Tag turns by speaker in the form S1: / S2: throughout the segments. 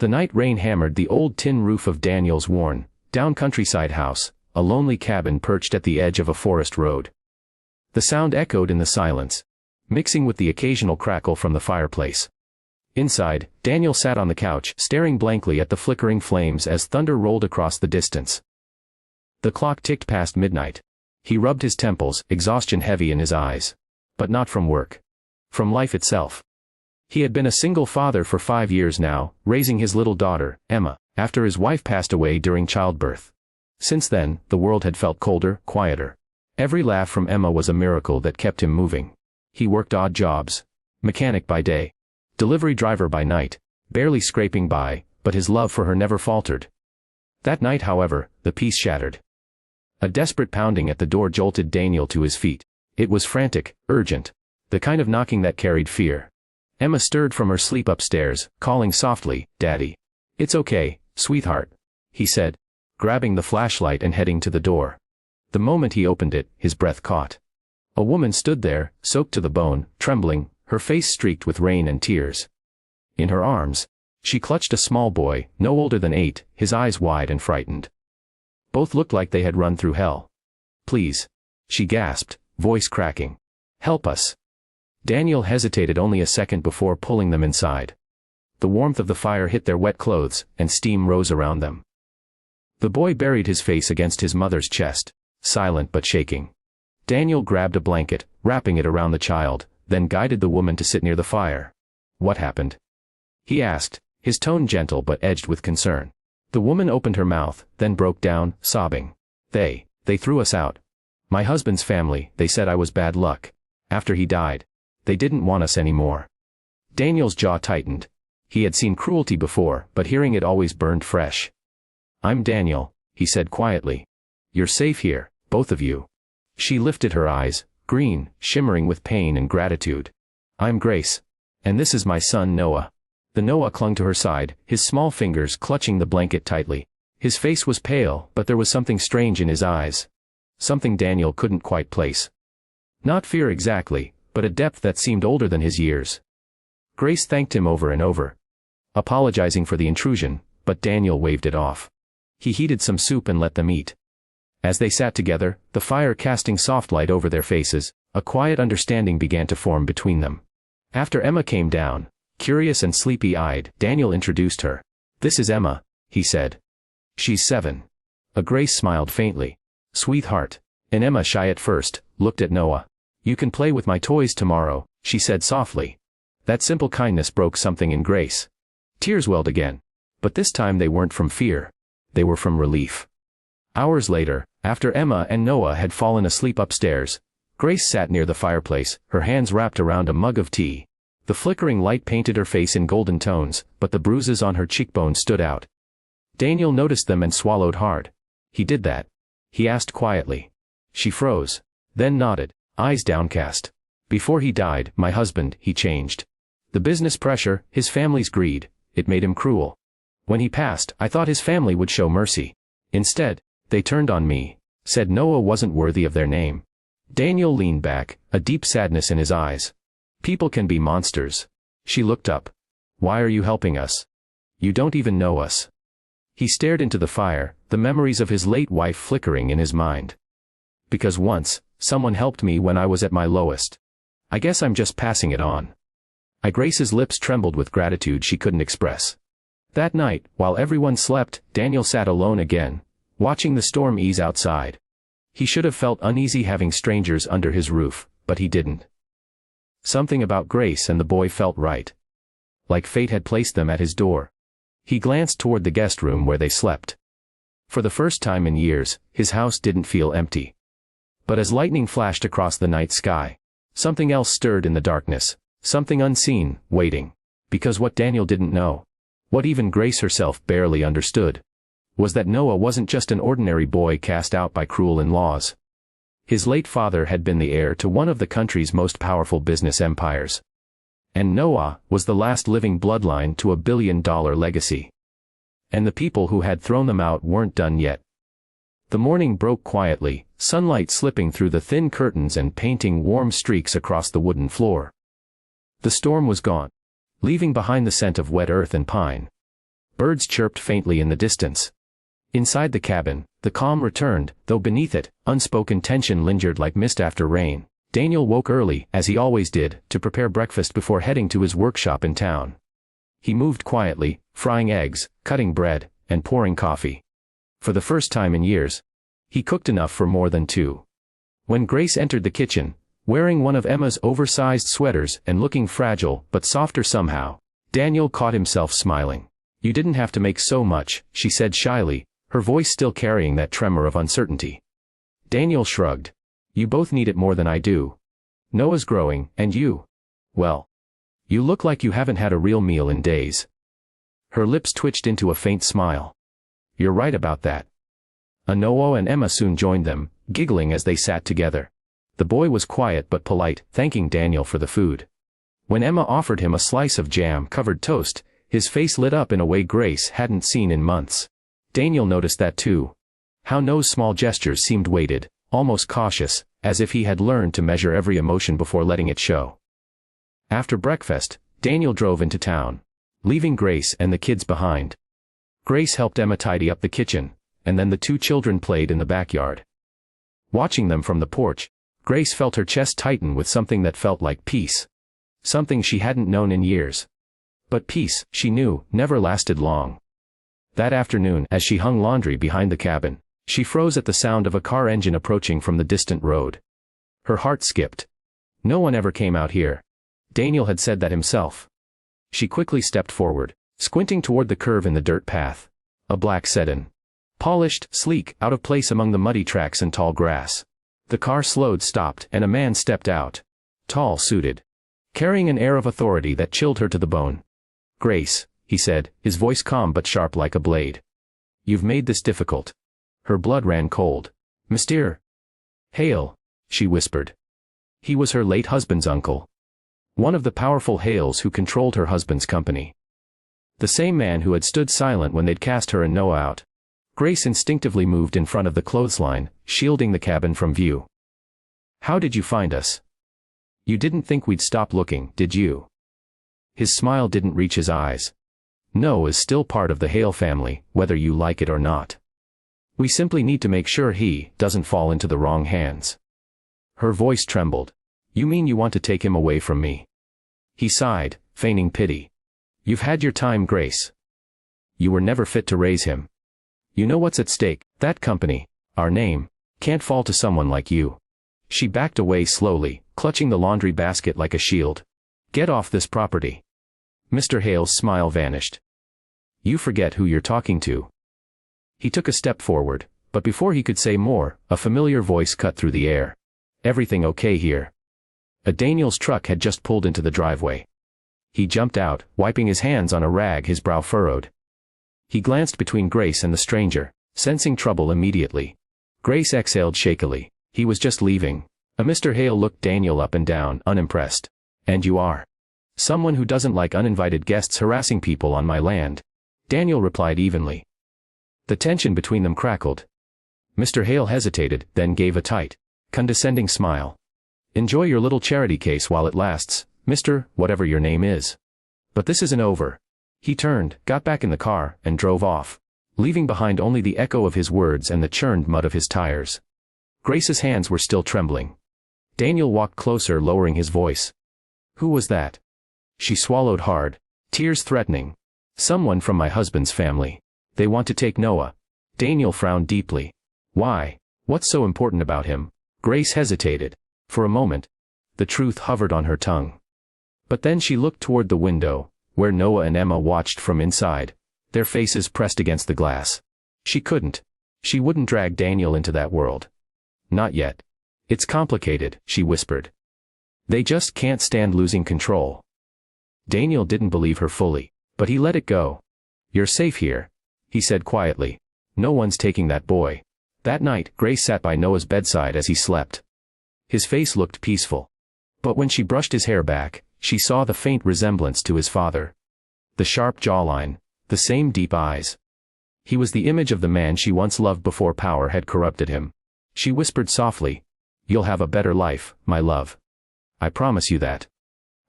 S1: The night rain hammered the old tin roof of Daniel's worn, down countryside house, a lonely cabin perched at the edge of a forest road. The sound echoed in the silence, mixing with the occasional crackle from the fireplace. Inside, Daniel sat on the couch, staring blankly at the flickering flames as thunder rolled across the distance. The clock ticked past midnight. He rubbed his temples, exhaustion heavy in his eyes. But not from work. From life itself. He had been a single father for 5 years now, raising his little daughter, Emma, after his wife passed away during childbirth. Since then, the world had felt colder, quieter. Every laugh from Emma was a miracle that kept him moving. He worked odd jobs. Mechanic by day. Delivery driver by night, barely scraping by, but his love for her never faltered. That night, however, the peace shattered. A desperate pounding at the door jolted Daniel to his feet. It was frantic, urgent. The kind of knocking that carried fear. Emma stirred from her sleep upstairs, calling softly, "Daddy." "It's okay, sweetheart," he said, grabbing the flashlight and heading to the door. The moment he opened it, his breath caught. A woman stood there, soaked to the bone, trembling, her face streaked with rain and tears. In her arms, she clutched a small boy, no older than 8, his eyes wide and frightened. Both looked like they had run through hell. "Please," she gasped, voice cracking. "Help us." Daniel hesitated only a second before pulling them inside. The warmth of the fire hit their wet clothes, and steam rose around them. The boy buried his face against his mother's chest, silent but shaking. Daniel grabbed a blanket, wrapping it around the child, then guided the woman to sit near the fire. "What happened?" he asked, his tone gentle but edged with concern. The woman opened her mouth, then broke down, sobbing. They threw us out. My husband's family, they said I was bad luck. After he died. They didn't want us anymore." Daniel's jaw tightened. He had seen cruelty before, but hearing it always burned fresh. "I'm Daniel," he said quietly. "You're safe here, both of you." She lifted her eyes, green, shimmering with pain and gratitude. "I'm Grace. And this is my son Noah." The Noah clung to her side, his small fingers clutching the blanket tightly. His face was pale, but there was something strange in his eyes. Something Daniel couldn't quite place. Not fear exactly, but a depth that seemed older than his years. Grace thanked him over and over, apologizing for the intrusion, but Daniel waved it off. He heated some soup and let them eat. As they sat together, the fire casting soft light over their faces, a quiet understanding began to form between them. After Emma came down, curious and sleepy-eyed, Daniel introduced her. "This is Emma," he said. "She's 7. Grace smiled faintly. "Sweetheart." And Emma, shy at first, looked at Noah. "You can play with my toys tomorrow," she said softly. That simple kindness broke something in Grace. Tears welled again. But this time they weren't from fear. They were from relief. Hours later, after Emma and Noah had fallen asleep upstairs, Grace sat near the fireplace, her hands wrapped around a mug of tea. The flickering light painted her face in golden tones, but the bruises on her cheekbones stood out. Daniel noticed them and swallowed hard. "He did that?" he asked quietly. She froze, then nodded, eyes downcast. "Before he died, my husband, he changed. The business pressure, his family's greed, it made him cruel. When he passed, I thought his family would show mercy. Instead, they turned on me, said Noah wasn't worthy of their name." Daniel leaned back, a deep sadness in his eyes. "People can be monsters." She looked up. "Why are you helping us? You don't even know us." He stared into the fire, the memories of his late wife flickering in his mind. "Because once, someone helped me when I was at my lowest. I guess I'm just passing it on." Grace's lips trembled with gratitude she couldn't express. That night, while everyone slept, Daniel sat alone again, watching the storm ease outside. He should have felt uneasy having strangers under his roof, but he didn't. Something about Grace and the boy felt right. Like fate had placed them at his door. He glanced toward the guest room where they slept. For the first time in years, his house didn't feel empty. But as lightning flashed across the night sky, something else stirred in the darkness, something unseen, waiting. Because what Daniel didn't know, what even Grace herself barely understood, was that Noah wasn't just an ordinary boy cast out by cruel in-laws. His late father had been the heir to one of the country's most powerful business empires. And Noah was the last living bloodline to a billion-dollar legacy. And the people who had thrown them out weren't done yet. The morning broke quietly, sunlight slipping through the thin curtains and painting warm streaks across the wooden floor. The storm was gone, leaving behind the scent of wet earth and pine. Birds chirped faintly in the distance. Inside the cabin, the calm returned, though beneath it, unspoken tension lingered like mist after rain. Daniel woke early, as he always did, to prepare breakfast before heading to his workshop in town. He moved quietly, frying eggs, cutting bread, and pouring coffee. For the first time in years, he cooked enough for more than two. When Grace entered the kitchen, wearing one of Emma's oversized sweaters and looking fragile but softer somehow, Daniel caught himself smiling. "You didn't have to make so much," she said shyly, her voice still carrying that tremor of uncertainty. Daniel shrugged. "You both need it more than I do. Noah's growing, and well, you look like you haven't had a real meal in days." Her lips twitched into a faint smile. "You're right about that." Noah and Emma soon joined them, giggling as they sat together. The boy was quiet but polite, thanking Daniel for the food. When Emma offered him a slice of jam-covered toast, his face lit up in a way Grace hadn't seen in months. Daniel noticed that too. How Noah's small gestures seemed weighted, almost cautious, as if he had learned to measure every emotion before letting it show. After breakfast, Daniel drove into town, leaving Grace and the kids behind. Grace helped Emma tidy up the kitchen, and then the two children played in the backyard. Watching them from the porch, Grace felt her chest tighten with something that felt like peace. Something she hadn't known in years. But peace, she knew, never lasted long. That afternoon, as she hung laundry behind the cabin, she froze at the sound of a car engine approaching from the distant road. Her heart skipped. No one ever came out here. Daniel had said that himself. She quickly stepped forward, squinting toward the curve in the dirt path. A black sedan. Polished, sleek, out of place among the muddy tracks and tall grass. The car slowed, stopped, and a man stepped out. Tall, suited. Carrying an air of authority that chilled her to the bone. "Grace," he said, his voice calm but sharp like a blade. "You've made this difficult." Her blood ran cold. "Mr. Hale," she whispered. He was her late husband's uncle. One of the powerful Hales who controlled her husband's company. The same man who had stood silent when they'd cast her and Noah out. Grace instinctively moved in front of the clothesline, shielding the cabin from view. "How did you find us? You didn't think we'd stop looking, did you?" His smile didn't reach his eyes. "Noah is still part of the Hale family, whether you like it or not. We simply need to make sure he doesn't fall into the wrong hands." Her voice trembled. "You mean you want to take him away from me?" He sighed, feigning pity. "You've had your time, Grace. You were never fit to raise him. You know what's at stake. That company, our name, can't fall to someone like you." She backed away slowly, clutching the laundry basket like a shield. "Get off this property." Mr. Hale's smile vanished. "You forget who you're talking to." He took a step forward, but before he could say more, a familiar voice cut through the air. "Everything okay here?" Daniel's truck had just pulled into the driveway. He jumped out, wiping his hands on a rag, his brow furrowed. He glanced between Grace and the stranger, sensing trouble immediately. Grace exhaled shakily. He was just leaving. Mr. Hale looked Daniel up and down, unimpressed. "And you are?" "Someone who doesn't like uninvited guests harassing people on my land," Daniel replied evenly. The tension between them crackled. Mr. Hale hesitated, then gave a tight, condescending smile. "Enjoy your little charity case while it lasts, Mr. Whatever your name is. But this isn't over." He turned, got back in the car, and drove off, leaving behind only the echo of his words and the churned mud of his tires. Grace's hands were still trembling. Daniel walked closer, lowering his voice. "Who was that?" She swallowed hard, tears threatening. "Someone from my husband's family. They want to take Noah." Daniel frowned deeply. "Why? What's so important about him?" Grace hesitated. For a moment, the truth hovered on her tongue. But then she looked toward the window, where Noah and Emma watched from inside, their faces pressed against the glass. She wouldn't drag Daniel into that world. Not yet. "It's complicated," she whispered. "They just can't stand losing control." Daniel didn't believe her fully, but he let it go. "You're safe here," he said quietly. "No one's taking that boy." That night, Grace sat by Noah's bedside as he slept. His face looked peaceful. But when she brushed his hair back, she saw the faint resemblance to his father. The sharp jawline, the same deep eyes. He was the image of the man she once loved before power had corrupted him. She whispered softly, "You'll have a better life, my love. I promise you that."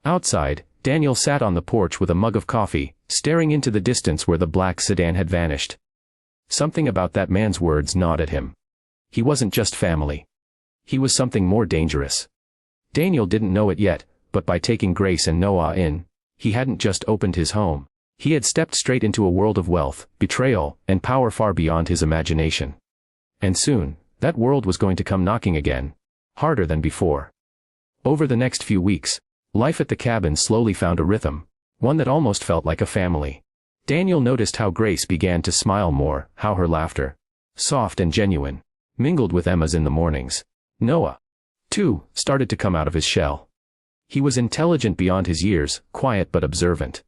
S1: Outside, Daniel sat on the porch with a mug of coffee, staring into the distance where the black sedan had vanished. Something about that man's words gnawed at him. He wasn't just family. He was something more dangerous. Daniel didn't know it yet, but by taking Grace and Noah in, he hadn't just opened his home. He had stepped straight into a world of wealth, betrayal, and power far beyond his imagination. And soon, that world was going to come knocking again, harder than before. Over the next few weeks, life at the cabin slowly found a rhythm, one that almost felt like a family. Daniel noticed how Grace began to smile more, how her laughter, soft and genuine, mingled with Emma's in the mornings. Noah, too, started to come out of his shell. He was intelligent beyond his years, quiet but observant.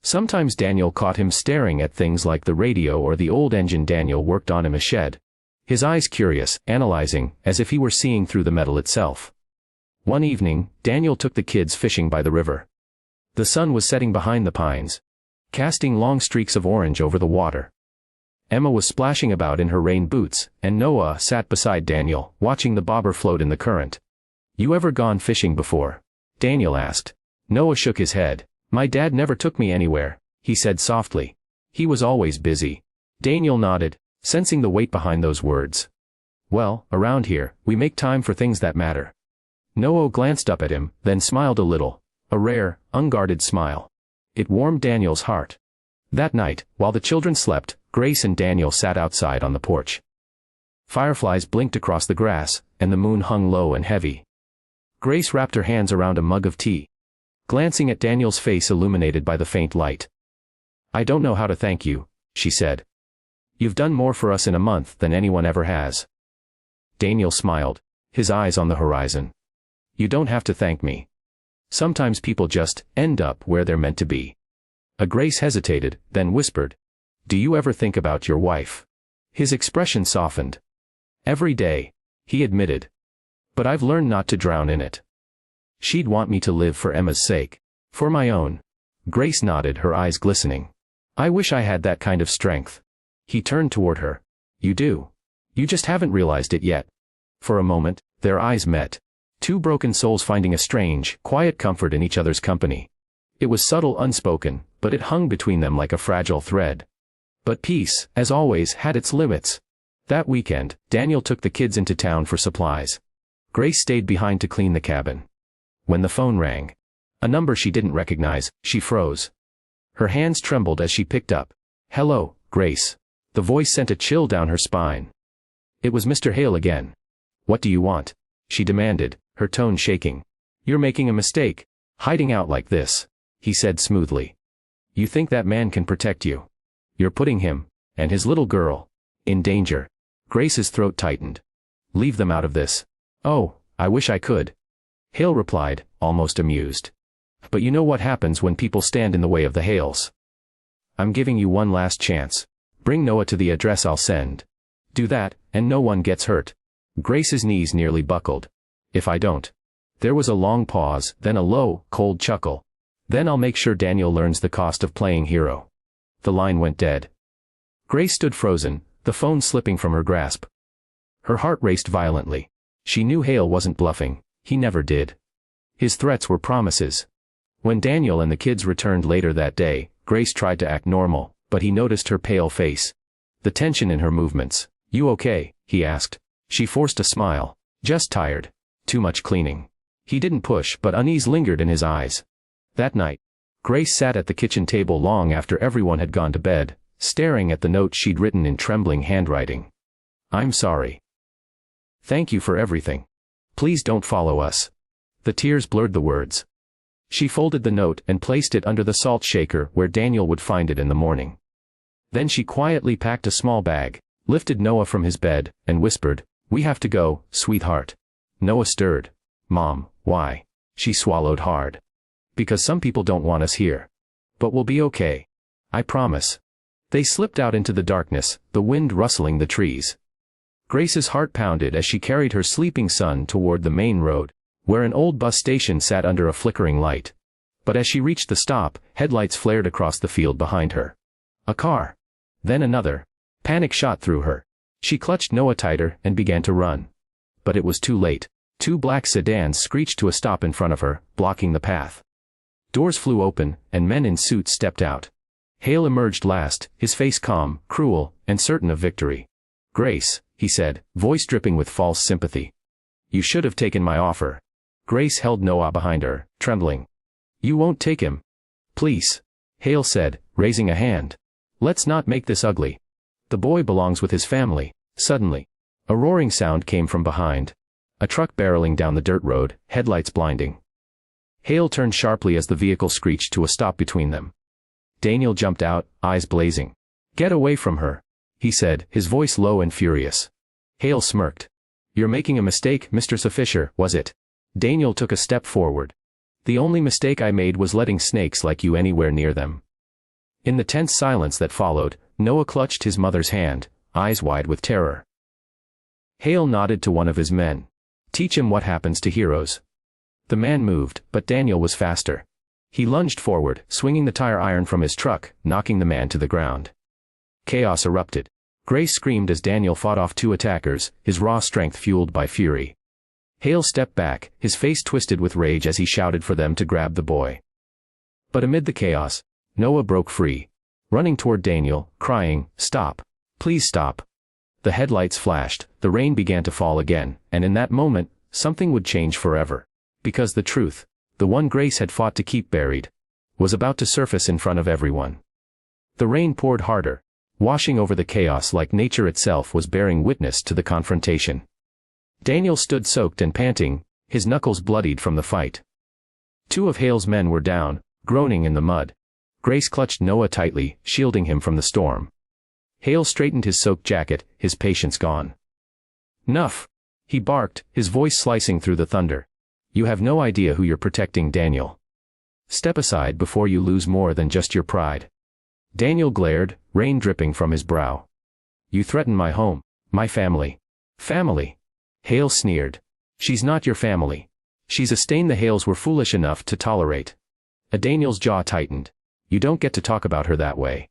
S1: Sometimes Daniel caught him staring at things like the radio or the old engine Daniel worked on in a shed, his eyes curious, analyzing, as if he were seeing through the metal itself. One evening, Daniel took the kids fishing by the river. The sun was setting behind the pines, casting long streaks of orange over the water. Emma was splashing about in her rain boots, and Noah sat beside Daniel, watching the bobber float in the current. "You ever gone fishing before?" Daniel asked. Noah shook his head. "My dad never took me anywhere," he said softly. "He was always busy." Daniel nodded, sensing the weight behind those words. "Well, around here, we make time for things that matter." Noah glanced up at him, then smiled a little, a rare, unguarded smile. It warmed Daniel's heart. That night, while the children slept, Grace and Daniel sat outside on the porch. Fireflies blinked across the grass, and the moon hung low and heavy. Grace wrapped her hands around a mug of tea, glancing at Daniel's face illuminated by the faint light. "I don't know how to thank you," she said. "You've done more for us in a month than anyone ever has." Daniel smiled, his eyes on the horizon. "You don't have to thank me. Sometimes people just end up where they're meant to be." Grace hesitated, then whispered, "Do you ever think about your wife?" His expression softened. "Every day," he admitted. "But I've learned not to drown in it. She'd want me to live for Emma's sake. For my own." Grace nodded, her eyes glistening. "I wish I had that kind of strength." He turned toward her. "You do. You just haven't realized it yet." For a moment, their eyes met. Two broken souls finding a strange, quiet comfort in each other's company. It was subtle, unspoken, but it hung between them like a fragile thread. But peace, as always, had its limits. That weekend, Daniel took the kids into town for supplies. Grace stayed behind to clean the cabin. When the phone rang, a number she didn't recognize, she froze. Her hands trembled as she picked up. "Hello, Grace." The voice sent a chill down her spine. It was Mr. Hale again. "What do you want?" she demanded, her tone shaking. "You're making a mistake, hiding out like this," he said smoothly. "You think that man can protect you? You're putting him, and his little girl, in danger." Grace's throat tightened. "Leave them out of this." "Oh, I wish I could," Hale replied, almost amused. "But you know what happens when people stand in the way of the Hales. I'm giving you one last chance. Bring Noah to the address I'll send. Do that, and no one gets hurt." Grace's knees nearly buckled. "If I don't." There was a long pause, then a low, cold chuckle. "Then I'll make sure Daniel learns the cost of playing hero." The line went dead. Grace stood frozen, the phone slipping from her grasp. Her heart raced violently. She knew Hale wasn't bluffing, he never did. His threats were promises. When Daniel and the kids returned later that day, Grace tried to act normal, but he noticed her pale face, the tension in her movements. "You okay?" he asked. She forced a smile. "Just tired. Too much cleaning." He didn't push, but unease lingered in his eyes. That night, Grace sat at the kitchen table long after everyone had gone to bed, staring at the note she'd written in trembling handwriting. "I'm sorry. Thank you for everything. Please don't follow us." The tears blurred the words. She folded the note and placed it under the salt shaker where Daniel would find it in the morning. Then she quietly packed a small bag, lifted Noah from his bed, and whispered, "We have to go, sweetheart." Noah stirred. "Mom, why?" She swallowed hard. "Because some people don't want us here. But we'll be okay. I promise." They slipped out into the darkness, the wind rustling the trees. Grace's heart pounded as she carried her sleeping son toward the main road, where an old bus station sat under a flickering light. But as she reached the stop, headlights flared across the field behind her. A car. Then another. Panic shot through her. She clutched Noah tighter and began to run. But it was too late. Two black sedans screeched to a stop in front of her, blocking the path. Doors flew open, and men in suits stepped out. Hale emerged last, his face calm, cruel, and certain of victory. "Grace," he said, voice dripping with false sympathy. "You should have taken my offer." Grace held Noah behind her, trembling. "You won't take him?" "Please," Hale said, raising a hand. "Let's not make this ugly. The boy belongs with his family." Suddenly, a roaring sound came from behind. A truck barreling down the dirt road, headlights blinding. Hale turned sharply as the vehicle screeched to a stop between them. Daniel jumped out, eyes blazing. "Get away from her," he said, his voice low and furious. Hale smirked. "You're making a mistake, Mr. Fisher, was it?" Daniel took a step forward. "The only mistake I made was letting snakes like you anywhere near them." In the tense silence that followed, Noah clutched his mother's hand, eyes wide with terror. Hale nodded to one of his men. "Teach him what happens to heroes." The man moved, but Daniel was faster. He lunged forward, swinging the tire iron from his truck, knocking the man to the ground. Chaos erupted. Grace screamed as Daniel fought off two attackers, his raw strength fueled by fury. Hale stepped back, his face twisted with rage as he shouted for them to grab the boy. But amid the chaos, Noah broke free, running toward Daniel, crying, "Stop. Please stop." The headlights flashed, the rain began to fall again, and in that moment, something would change forever. Because the truth, the one Grace had fought to keep buried, was about to surface in front of everyone. The rain poured harder, washing over the chaos like nature itself was bearing witness to the confrontation. Daniel stood soaked and panting, his knuckles bloodied from the fight. Two of Hale's men were down, groaning in the mud. Grace clutched Noah tightly, shielding him from the storm. Hale straightened his soaked jacket, his patience gone. "'Nuff!" he barked, his voice slicing through the thunder. "You have no idea who you're protecting, Daniel. Step aside before you lose more than just your pride." Daniel glared, rain dripping from his brow. "You threaten my home, my family." "Family?" Hale sneered. "She's not your family. She's a stain the Hales were foolish enough to tolerate." Daniel's jaw tightened. "You don't get to talk about her that way."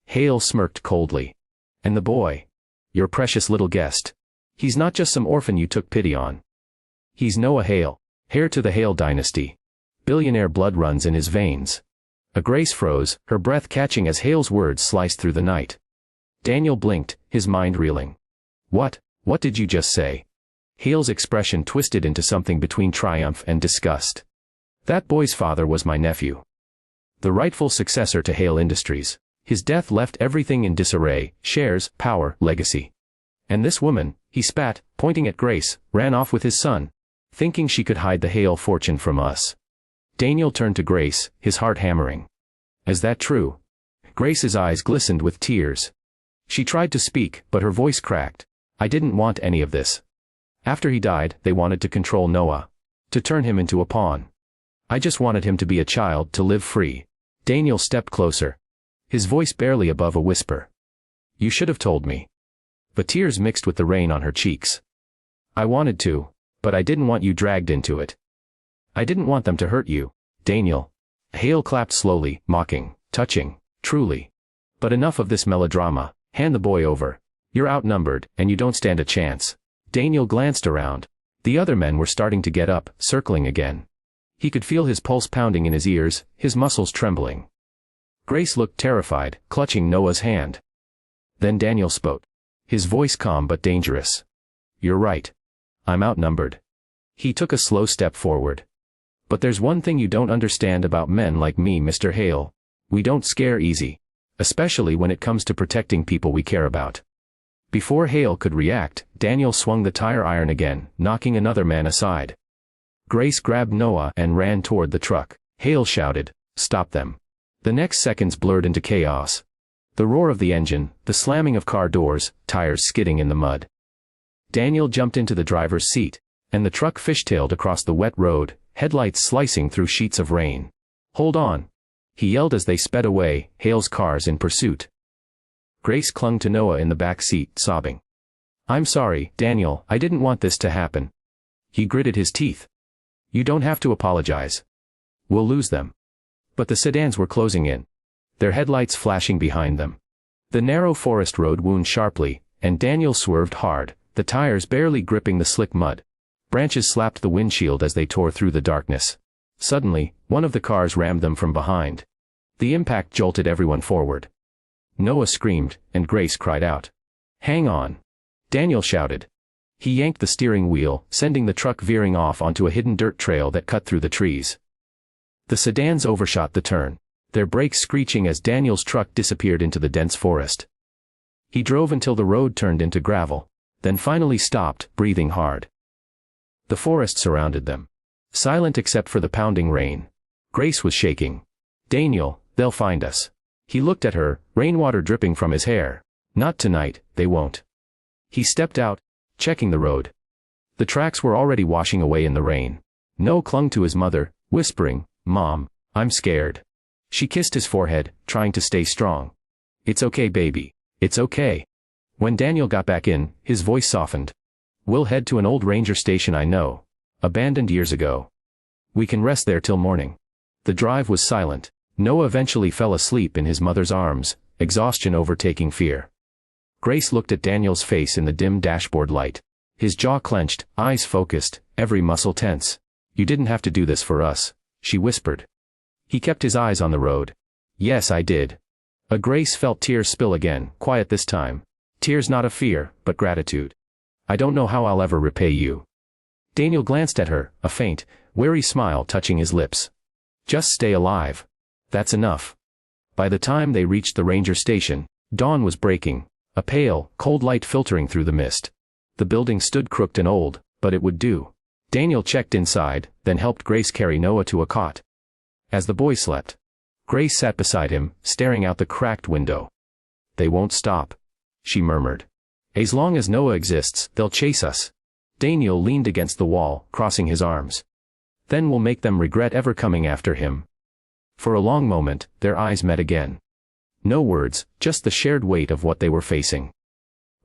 S1: Hale smirked coldly. "And the boy? Your precious little guest. He's not just some orphan you took pity on. He's Noah Hale, heir to the Hale dynasty. Billionaire blood runs in his veins." Grace froze, her breath catching as Hale's words sliced through the night. Daniel blinked, his mind reeling. What did you just say?" Hale's expression twisted into something between triumph and disgust. "That boy's father was my nephew. The rightful successor to Hale Industries. His death left everything in disarray, shares, power, legacy. And this woman," he spat, pointing at Grace, "ran off with his son, thinking she could hide the Hale fortune from us." Daniel turned to Grace, his heart hammering. "Is that true?" Grace's eyes glistened with tears. She tried to speak, but her voice cracked. "I didn't want any of this. After he died, they wanted to control Noah. To turn him into a pawn. I just wanted him to be a child, to live free." Daniel stepped closer, his voice barely above a whisper. "You should have told me." But tears mixed with the rain on her cheeks. "I wanted to, but I didn't want you dragged into it. I didn't want them to hurt you, Daniel." Hale clapped slowly, mocking, touching, "Truly. But enough of this melodrama, hand the boy over. You're outnumbered, and you don't stand a chance." Daniel glanced around. The other men were starting to get up, circling again. He could feel his pulse pounding in his ears, his muscles trembling. Grace looked terrified, clutching Noah's hand. Then Daniel spoke, his voice calm but dangerous. "You're right. I'm outnumbered." He took a slow step forward. "But there's one thing you don't understand about men like me, Mr. Hale. We don't scare easy. Especially when it comes to protecting people we care about." Before Hale could react, Daniel swung the tire iron again, knocking another man aside. Grace grabbed Noah and ran toward the truck. Hale shouted, "Stop them." The next seconds blurred into chaos. The roar of the engine, the slamming of car doors, tires skidding in the mud. Daniel jumped into the driver's seat, and the truck fishtailed across the wet road, headlights slicing through sheets of rain. "Hold on!" he yelled as they sped away, Hale's cars in pursuit. Grace clung to Noah in the back seat, sobbing. "I'm sorry, Daniel, I didn't want this to happen." He gritted his teeth. "You don't have to apologize. We'll lose them." But the sedans were closing in, their headlights flashing behind them. The narrow forest road wound sharply, and Daniel swerved hard, the tires barely gripping the slick mud. Branches slapped the windshield as they tore through the darkness. Suddenly, one of the cars rammed them from behind. The impact jolted everyone forward. Noah screamed, and Grace cried out. "Hang on!" Daniel shouted. He yanked the steering wheel, sending the truck veering off onto a hidden dirt trail that cut through the trees. The sedans overshot the turn, their brakes screeching as Daniel's truck disappeared into the dense forest. He drove until the road turned into gravel, then finally stopped, breathing hard. The forest surrounded them, silent except for the pounding rain. Grace was shaking. "Daniel, they'll find us." He looked at her, rainwater dripping from his hair. "Not tonight, they won't." He stepped out, checking the road. The tracks were already washing away in the rain. Noah clung to his mother, whispering, "Mom, I'm scared." She kissed his forehead, trying to stay strong. "It's okay, baby. It's okay." When Daniel got back in, his voice softened. "We'll head to an old ranger station I know. Abandoned years ago. We can rest there till morning." The drive was silent. Noah eventually fell asleep in his mother's arms, exhaustion overtaking fear. Grace looked at Daniel's face in the dim dashboard light. His jaw clenched, eyes focused, every muscle tense. "You didn't have to do this for us," she whispered. He kept his eyes on the road. "Yes, I did." Grace felt tears spill again, quiet this time. Tears not of fear, but gratitude. "I don't know how I'll ever repay you." Daniel glanced at her, a faint, wary smile touching his lips. "Just stay alive. That's enough." By the time they reached the ranger station, dawn was breaking, a pale, cold light filtering through the mist. The building stood crooked and old, but it would do. Daniel checked inside, then helped Grace carry Noah to a cot. As the boy slept, Grace sat beside him, staring out the cracked window. "They won't stop," she murmured. "As long as Noah exists, they'll chase us." Daniel leaned against the wall, crossing his arms. "Then we'll make them regret ever coming after him." For a long moment, their eyes met again. No words, just the shared weight of what they were facing.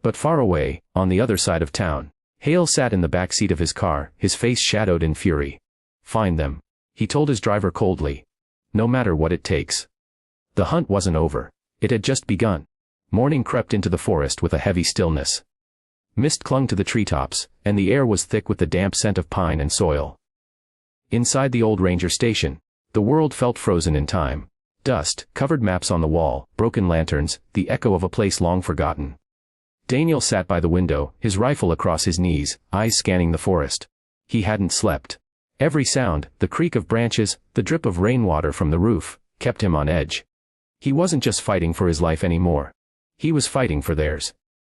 S1: But far away, on the other side of town, Hale sat in the back seat of his car, his face shadowed in fury. "Find them," he told his driver coldly. "No matter what it takes." The hunt wasn't over. It had just begun. Morning crept into the forest with a heavy stillness. Mist clung to the treetops, and the air was thick with the damp scent of pine and soil. Inside the old ranger station, the world felt frozen in time. Dust, covered maps on the wall, broken lanterns, the echo of a place long forgotten. Daniel sat by the window, his rifle across his knees, eyes scanning the forest. He hadn't slept. Every sound, the creak of branches, the drip of rainwater from the roof, kept him on edge. He wasn't just fighting for his life anymore. He was fighting for theirs.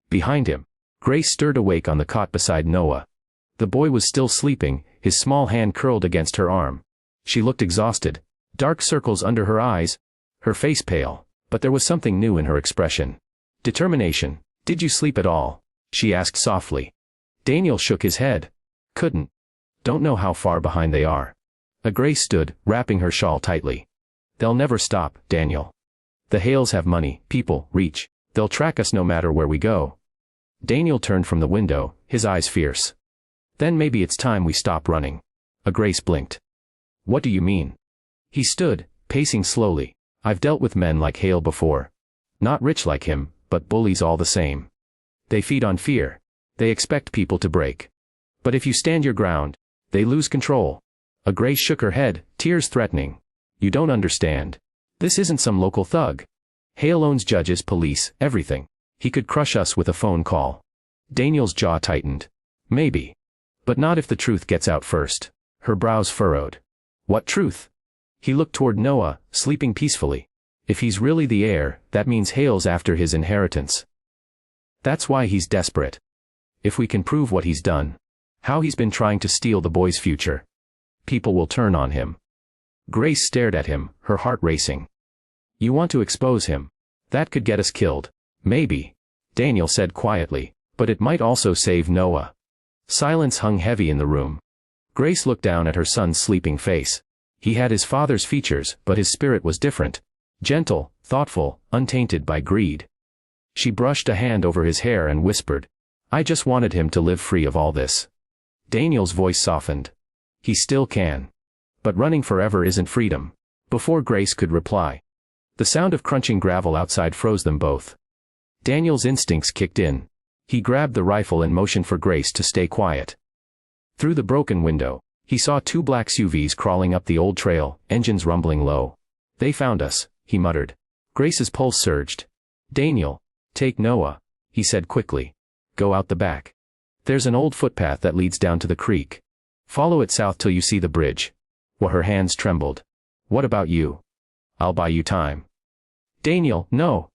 S1: Behind him, Grace stirred awake on the cot beside Noah. The boy was still sleeping, his small hand curled against her arm. She looked exhausted, dark circles under her eyes, her face pale, but there was something new in her expression. Determination. "Did you sleep at all?" she asked softly. Daniel shook his head. "Couldn't. Don't know how far behind they are." Grace stood, wrapping her shawl tightly. "They'll never stop, Daniel. The Hales have money, people, reach. They'll track us no matter where we go." Daniel turned from the window, his eyes fierce. "Then maybe it's time we stop running." Grace blinked. "What do you mean?" He stood, pacing slowly. "I've dealt with men like Hale before. Not rich like him, but bullies all the same. They feed on fear. They expect people to break. But if you stand your ground, they lose control." Grace shook her head, tears threatening. "You don't understand. This isn't some local thug. Hale owns judges, police, everything. He could crush us with a phone call." Daniel's jaw tightened. "Maybe. But not if the truth gets out first." Her brows furrowed. "What truth?" He looked toward Noah, sleeping peacefully. "If he's really the heir, that means Hale's after his inheritance. That's why he's desperate. If we can prove what he's done, how he's been trying to steal the boy's future, people will turn on him." Grace stared at him, her heart racing. "You want to expose him? That could get us killed." "Maybe," Daniel said quietly, "but it might also save Noah." Silence hung heavy in the room. Grace looked down at her son's sleeping face. He had his father's features, but his spirit was different. Gentle, thoughtful, untainted by greed. She brushed a hand over his hair and whispered, "I just wanted him to live free of all this." Daniel's voice softened. "He still can. But running forever isn't freedom." Before Grace could reply, the sound of crunching gravel outside froze them both. Daniel's instincts kicked in. He grabbed the rifle and motioned for Grace to stay quiet. Through the broken window, he saw two black SUVs crawling up the old trail, engines rumbling low. "They found us," he muttered. Grace's pulse surged. Daniel, take Noah, he said quickly. Go out the back. There's an old footpath that leads down to the creek. Follow it south till you see the bridge. Her hands trembled. What about you? I'll buy you time. Daniel, no.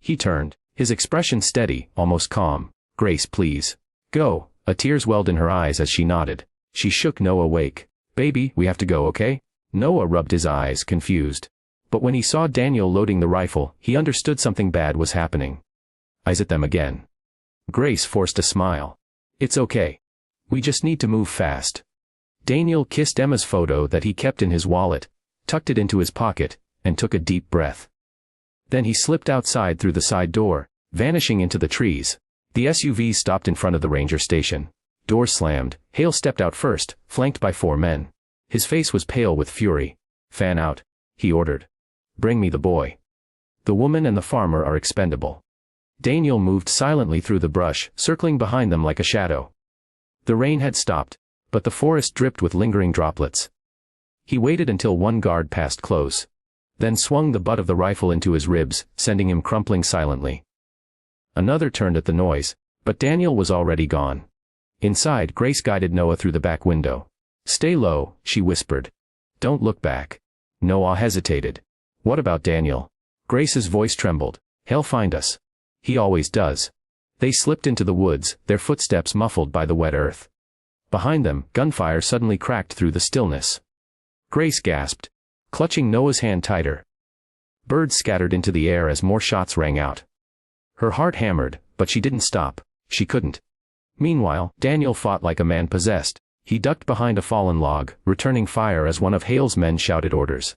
S1: He turned, his expression steady, almost calm. Grace, please. Go. A tears welled in her eyes as she nodded. She shook Noah awake. Baby, we have to go, okay? Noah rubbed his eyes, confused. But when he saw Daniel loading the rifle, he understood something bad was happening. Eyes at them again. Grace forced a smile. It's okay. We just need to move fast. Daniel kissed Emma's photo that he kept in his wallet, tucked it into his pocket, and took a deep breath. Then he slipped outside through the side door, vanishing into the trees. The SUV stopped in front of the ranger station. Doors slammed. Hale stepped out first, flanked by 4 men. His face was pale with fury. Fan out, he ordered. Bring me the boy. The woman and the farmer are expendable. Daniel moved silently through the brush, circling behind them like a shadow. The rain had stopped, but the forest dripped with lingering droplets. He waited until one guard passed close, then swung the butt of the rifle into his ribs, sending him crumpling silently. Another turned at the noise, but Daniel was already gone. Inside, Grace guided Noah through the back window. Stay low, she whispered. Don't look back. Noah hesitated. What about Daniel? Grace's voice trembled. He'll find us. He always does. They slipped into the woods, their footsteps muffled by the wet earth. Behind them, gunfire suddenly cracked through the stillness. Grace gasped, clutching Noah's hand tighter. Birds scattered into the air as more shots rang out. Her heart hammered, but she didn't stop. She couldn't. Meanwhile, Daniel fought like a man possessed. He ducked behind a fallen log, returning fire as one of Hale's men shouted orders.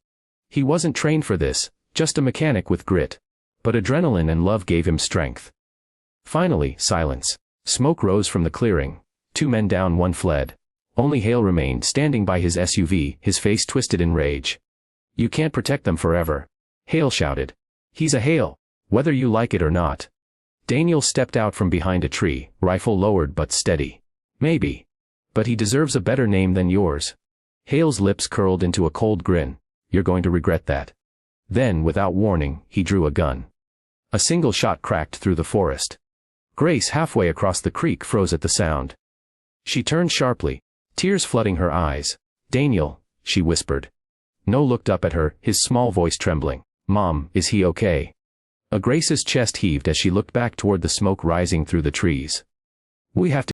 S1: He wasn't trained for this, just a mechanic with grit. But adrenaline and love gave him strength. Finally, silence. Smoke rose from the clearing. 2 men down, 1 fled. Only Hale remained standing by his SUV, his face twisted in rage. You can't protect them forever. Hale shouted. He's a Hale, whether you like it or not. Daniel stepped out from behind a tree, rifle lowered but steady. Maybe. But he deserves a better name than yours. Hale's lips curled into a cold grin. You're going to regret that. Then, without warning, he drew a gun. A single shot cracked through the forest. Grace, halfway across the creek, froze at the sound. She turned sharply, tears flooding her eyes. Daniel, she whispered. Noah looked up at her, his small voice trembling. Mom, is he okay? Grace's chest heaved as she looked back toward the smoke rising through the trees. We have to